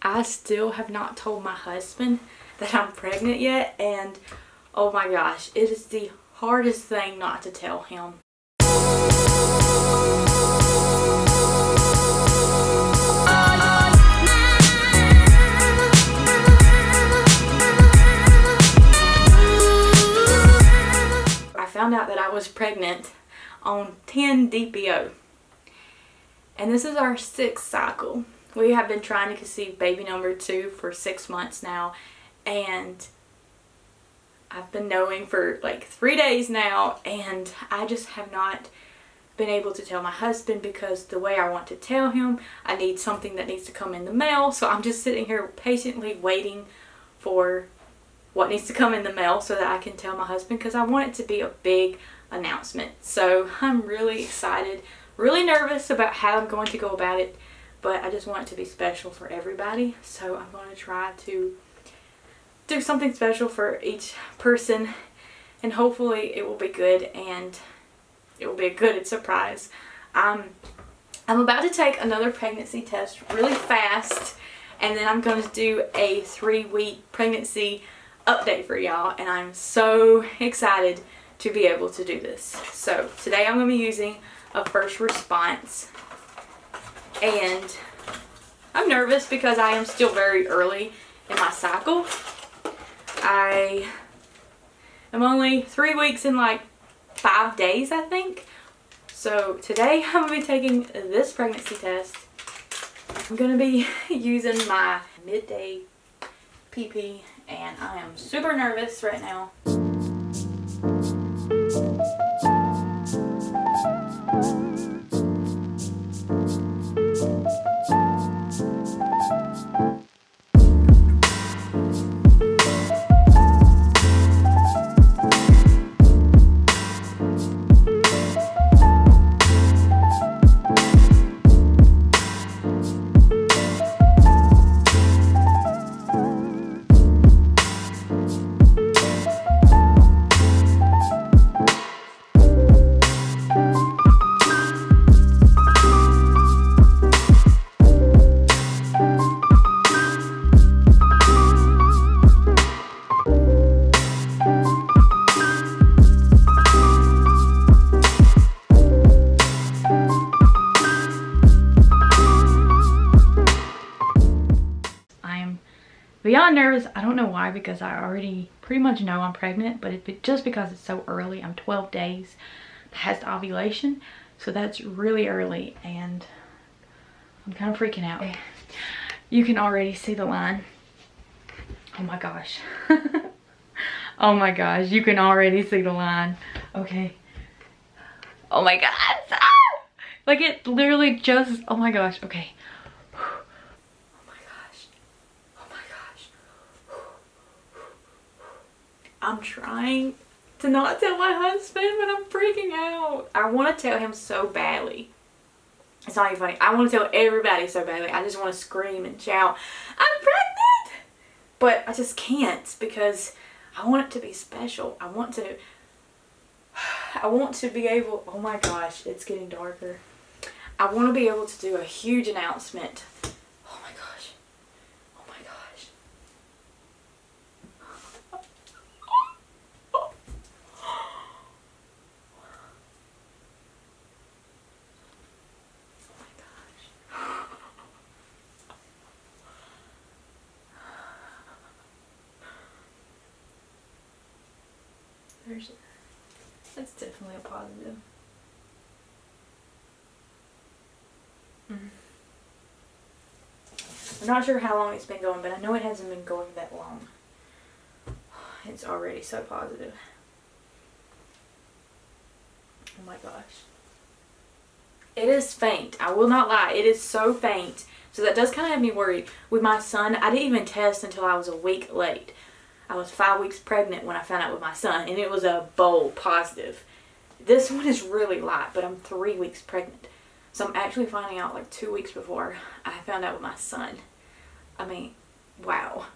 I still have not told my husband that I'm pregnant yet, and oh my gosh, it is the hardest thing not to tell him. I found out that I was pregnant on 10 DPO. And this is our 6th cycle. We have been trying to conceive baby number 2 for 6 months now. And I've been knowing for like 3 days now. And I just have not been able to tell my husband because the way I want to tell him, I need something that needs to come in the mail. So I'm just sitting here patiently waiting for what needs to come in the mail so that I can tell my husband, because I want it to be a big announcement. So I'm really excited, really nervous about how I'm going to go about it, but I just want it to be special for everybody. So I'm going to try to do something special for each person, and hopefully it will be good and it will be a good surprise. I'm about to take another pregnancy test really fast, and then I'm going to do a 3-week pregnancy update for y'all, and I'm so excited to be able to do this. So today I'm going to be using a first response, and I'm nervous because I am still very early in my cycle. I am only 3 weeks and like 5 days, I think. So today I'm going to be taking this pregnancy test. I'm going to be using my midday PP, and I am super nervous right now. Beyond nervous. I don't know why, because I already pretty much know I'm pregnant, but just because it's so early. I'm 12 days past ovulation, so that's really early, and I'm kind of freaking out. You can already see the line. Oh my gosh. Oh my gosh, you can already see the line. Okay. Oh my god. Ah! Like it literally just, oh my gosh. Okay. I'm trying to not tell my husband, but I'm freaking out. I want to tell him so badly. It's not even funny. I want to tell everybody so badly. I just want to scream and shout, I'm pregnant! But I just can't, because I want it to be special. I want to be able, oh my gosh, it's getting darker. I want to be able to do a huge announcement. Oh my gosh. Oh my gosh. That's definitely a positive. I'm not sure how long it's been going, but I know it hasn't been going that long. It's already so positive. Oh my gosh. It is faint. I will not lie. It is so faint. So that does kind of have me worried. With my son, I didn't even test until I was a week late. I was 5 weeks pregnant when I found out with my son, and it was a bold positive. This one is really light, but I'm 3 weeks pregnant. So I'm actually finding out like 2 weeks before I found out with my son. I mean, wow.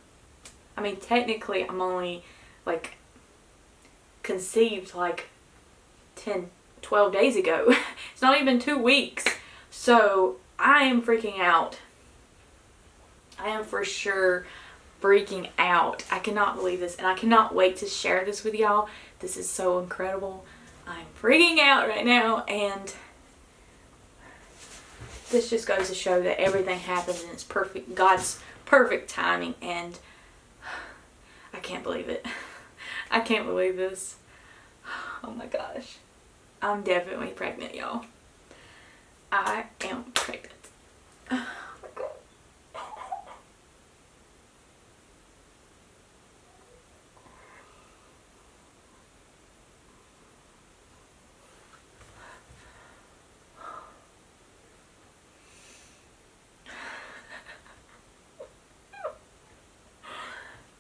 I mean, technically I'm only like conceived like 10, 12 days ago. It's not even 2 weeks. So I am freaking out. I am for sure freaking out. I cannot believe this, and I cannot wait to share this with y'all. This is so incredible. I'm freaking out right now, and this just goes to show that everything happens in its perfect, God's perfect timing, and I can't believe it. I can't believe this. Oh my gosh. I'm definitely pregnant, y'all. I am pregnant. Oh my God.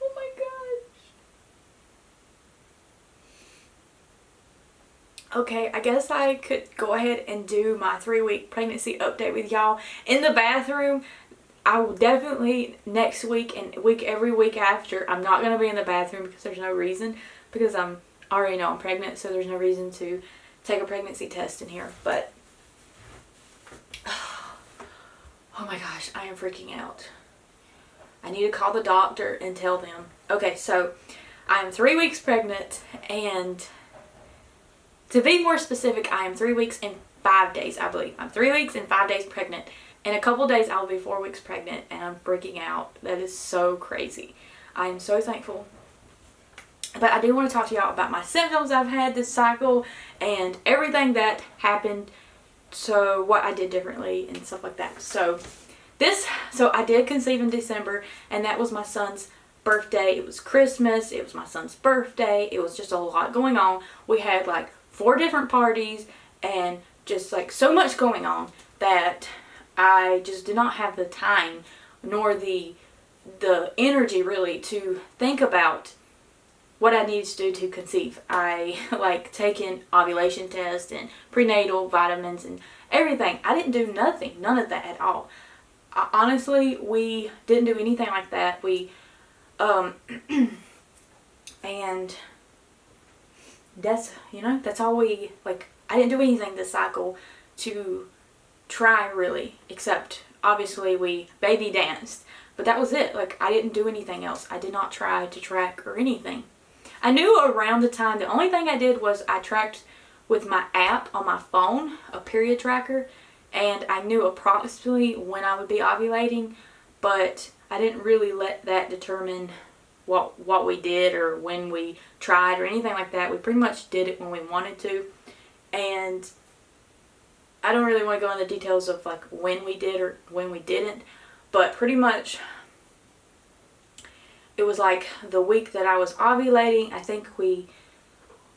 Oh my gosh. Okay, I guess I could go ahead and do my 3-week pregnancy update with y'all in the bathroom. I will definitely next week and every week after, I'm not going to be in the bathroom because there's no reason, because I'm already know I'm pregnant, so there's no reason to take a pregnancy test in here. But oh my gosh, I am freaking out. I need to call the doctor and tell them. Okay, so I am 3 weeks pregnant, and to be more specific, I am 3 weeks and 5 days, I believe. I'm 3 weeks and 5 days pregnant. In a couple days, I'll be 4 weeks pregnant, and I'm freaking out. That is so crazy. I am so thankful. But I do want to talk to y'all about my symptoms I've had this cycle and everything that happened, so what I did differently and stuff like that. So I did conceive in December, and that was my son's birthday. It was Christmas. It was my son's birthday. It was just a lot going on. We had like 4 different parties and just like so much going on that I just did not have the time nor the energy really to think about what I needed to do to conceive. I like taking ovulation tests and prenatal vitamins and everything. I didn't do nothing, none of that at all. Honestly, we didn't do anything like that. We and that's, that's all we, like, I didn't do anything this cycle to try really, except obviously we baby danced, but that was it. Like, I didn't do anything else. I did not try to track or anything. I knew around the time, the only thing I did was I tracked with my app on my phone, a period tracker, and I knew approximately when I would be ovulating, but I didn't really let that determine what we did or when we tried or anything like that. We pretty much did it when we wanted to, and I don't really want to go into the details of like when we did or when we didn't, but pretty much it was like the week that I was ovulating. I think we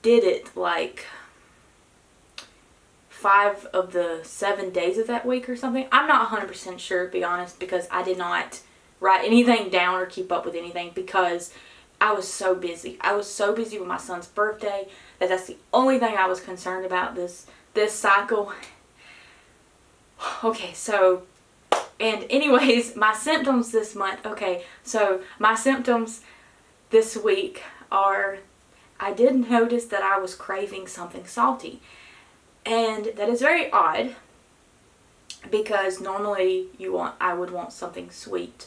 did it like 5 of the 7 days of that week or something. I'm not 100% sure, to be honest, because I did not write anything down or keep up with anything because I was so busy. I was so busy with my son's birthday that's the only thing I was concerned about this cycle. Okay, so, and anyways, my symptoms this month. Okay, so my symptoms this week are, I did notice that I was craving something salty. And that is very odd because normally I would want something sweet.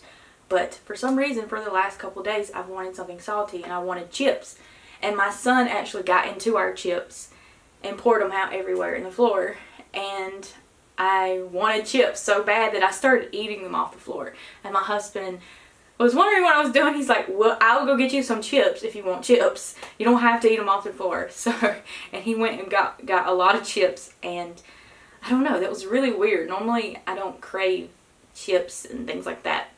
But for some reason, for the last couple days, I've wanted something salty and I wanted chips. And my son actually got into our chips and poured them out everywhere in the floor. And I wanted chips so bad that I started eating them off the floor. And my husband was wondering what I was doing. He's like, well, I'll go get you some chips if you want chips. You don't have to eat them off the floor. So, and he went and got a lot of chips. And I don't know, that was really weird. Normally, I don't crave chips and things like that.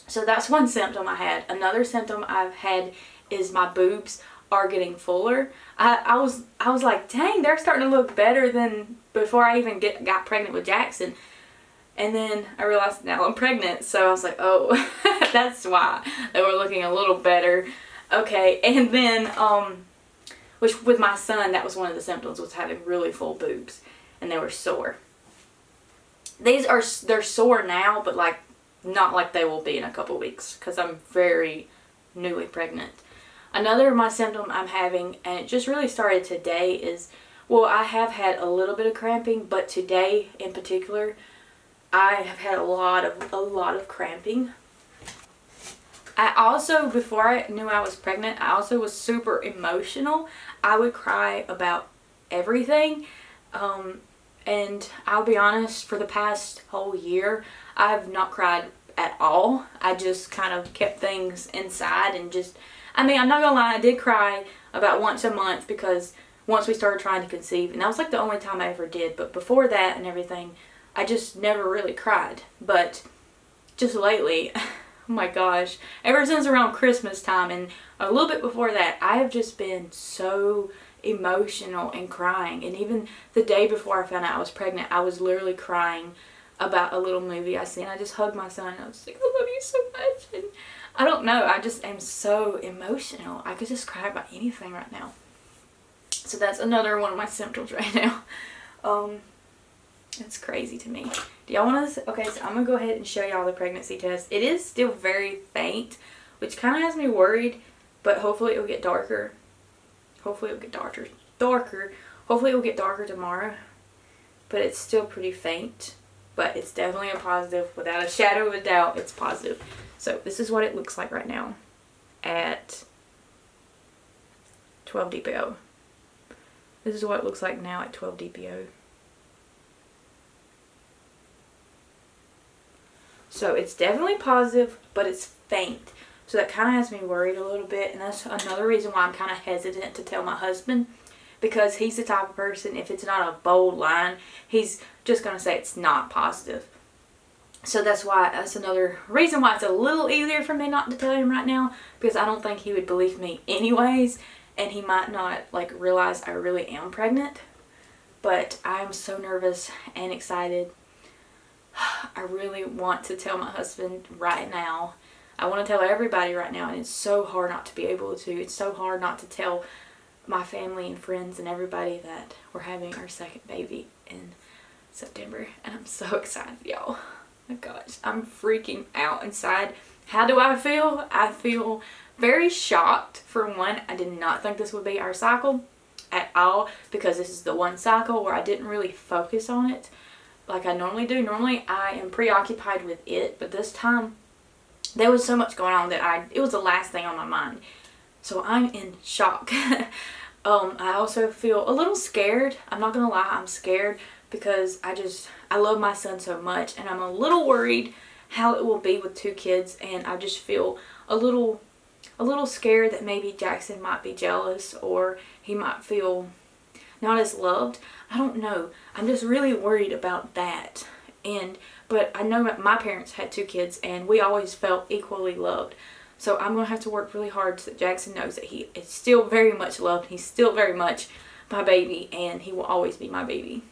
So that's one symptom I had. Another symptom I've had is my boobs are getting fuller. I was like, dang, they're starting to look better than before I even got pregnant with Jackson. And then I realized now I'm pregnant, so I was like, oh, that's why they were looking a little better. Okay, and then, which with my son, that was one of the symptoms, was having really full boobs, and they were sore. They're sore now, but like, not like they will be in a couple weeks, because I'm very newly pregnant. Another of my symptom I'm having, and it just really started today, is, well, I have had a little bit of cramping, but today in particular, I have had a lot of cramping. I also, before I knew I was pregnant, I also was super emotional. I would cry about everything. And I'll be honest, for the past whole year, I have not cried at all. I just kind of kept things inside and just, I mean, I'm not gonna lie, I did cry about once a month because once we started trying to conceive, and that was like the only time I ever did. But before that and everything, I just never really cried. But just lately, oh my gosh, ever since around Christmas time and a little bit before that, I have just been so emotional and crying. And even the day before I found out I was pregnant, I was literally crying about a little movie I seen. I just hugged my son and I was like, I love you so much. And I don't know, I just am so emotional. I could just cry about anything right now. So that's another one of my symptoms right now. It's crazy to me. Do y'all want to? Okay, so I'm gonna go ahead and show y'all the pregnancy test. It is still very faint, which kind of has me worried, but hopefully it'll get darker. Hopefully it'll get darker. Hopefully it'll get darker tomorrow. But it's still pretty faint. But it's definitely a positive. Without a shadow of a doubt, it's positive. So this is what it looks like right now at 12 DPO. This is what it looks like now at 12 DPO. So it's definitely positive, but it's faint. So that kind of has me worried a little bit. And that's another reason why I'm kind of hesitant to tell my husband. Because he's the type of person, if it's not a bold line, he's just going to say it's not positive. So that's another reason why it's a little easier for me not to tell him right now. Because I don't think he would believe me anyways. And he might not realize I really am pregnant. But I'm so nervous and excited. I really want to tell my husband right now. I want to tell everybody right now, and it's so hard not to be able to. It's so hard not to tell my family and friends and everybody that we're having our second baby in September. And I'm so excited, y'all. Oh my gosh, I'm freaking out inside. How do I feel? I feel very shocked. For one, I did not think this would be our cycle at all, because this is the one cycle where I didn't really focus on it like I normally do. Normally I am preoccupied with it, but this time there was so much going on that it was the last thing on my mind. So I'm in shock. I also feel a little scared. I'm not gonna lie, I'm scared because I love my son so much, and I'm a little worried how it will be with 2 kids, and I just feel a little scared that maybe Jackson might be jealous, or he might feel not as loved. I don't know. I'm just really worried about that. But I know my parents had 2 kids and we always felt equally loved. So I'm going to have to work really hard so that Jackson knows that he is still very much loved. He's still very much my baby, and he will always be my baby.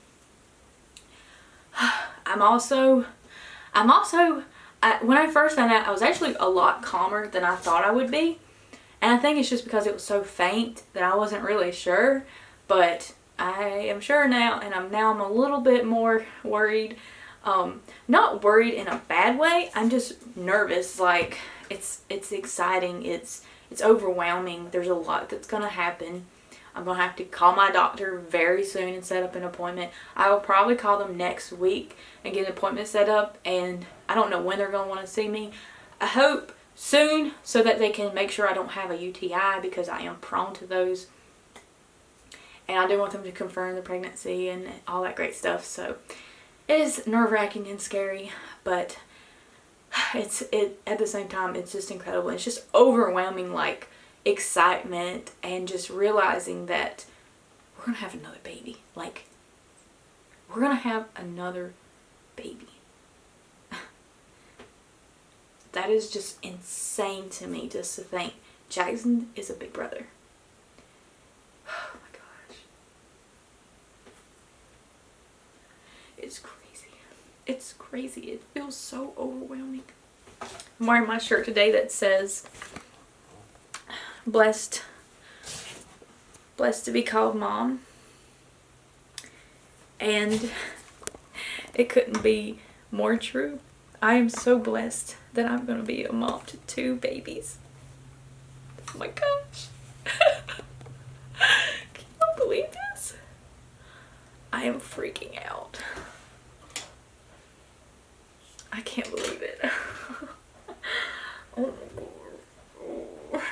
When I first found out, I was actually a lot calmer than I thought I would be. And I think it's just because it was so faint that I wasn't really sure. But I am sure now, and I'm a little bit more worried. Not worried in a bad way. I'm just nervous. Like it's exciting. It's overwhelming. There's a lot that's gonna happen. I'm gonna have to call my doctor very soon and set up an appointment. I will probably call them next week and get an appointment set up. And I don't know when they're gonna want to see me. I hope soon, so that they can make sure I don't have a UTI, because I am prone to those. And I do want them to confirm the pregnancy and all that great stuff. So it is nerve-wracking and scary, but at the same time, it's just incredible. It's just overwhelming, excitement, and just realizing that we're gonna have another baby. We're gonna have another baby. That is just insane to me, just to think Jackson is a big brother. Oh my gosh. It's crazy. It's crazy. It feels so overwhelming. I'm wearing my shirt today that says, blessed to be called mom. And it couldn't be more true. I am so blessed that I'm going to be a mom to 2 babies. Oh my gosh. Can you believe this? I am freaking out. I can't believe it. Oh my God.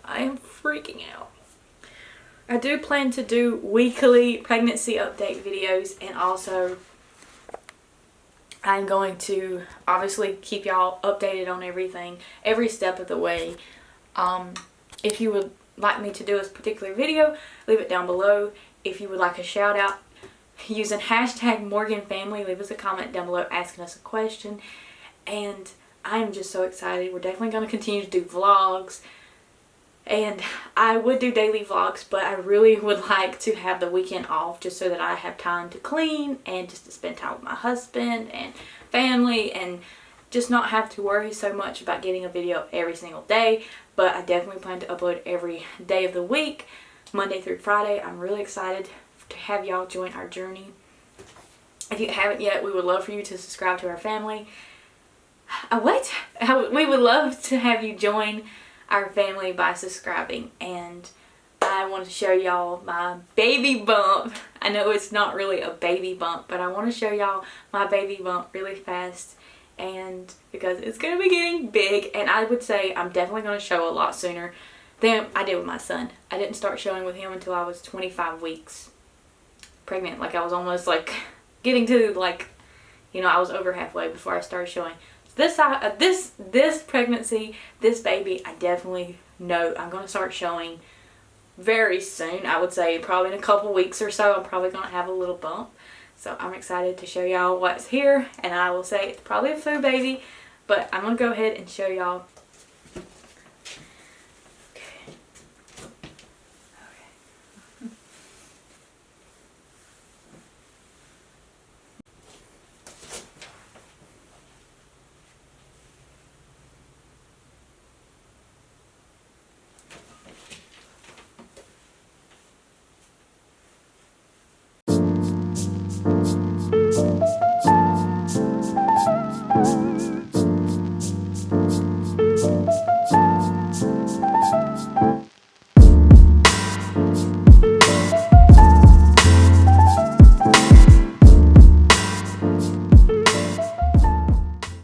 I am freaking out. I do plan to do weekly pregnancy update videos, and also I'm going to obviously keep y'all updated on everything, every step of the way. If you would like me to do a particular video, leave it down below. If you would like a shout out using hashtag #MorganFamily, leave us a comment down below asking us a question. And I am just so excited. We're definitely going to continue to do vlogs. And I would do daily vlogs, but I really would like to have the weekend off just so that I have time to clean and just to spend time with my husband and family and just not have to worry so much about getting a video every single day. But I definitely plan to upload every day of the week, Monday through Friday. I'm really excited to have y'all join our journey. If you haven't yet, we would love for you to subscribe to our family. We would love to have you join our family by subscribing, and I want to show y'all my baby bump. I know it's not really a baby bump, but I want to show y'all my baby bump really fast, and because it's going to be getting big, and I would say I'm definitely going to show a lot sooner than I did with my son. I didn't start showing with him until I was 25 weeks pregnant. Like I was almost like getting to like, you know, I was over halfway before I started showing. This pregnancy, this baby, I definitely know I'm going to start showing very soon. I would say probably in a couple weeks or so, I'm probably going to have a little bump. So I'm excited to show y'all what's here. And I will say it's probably a food baby, but I'm going to go ahead and show y'all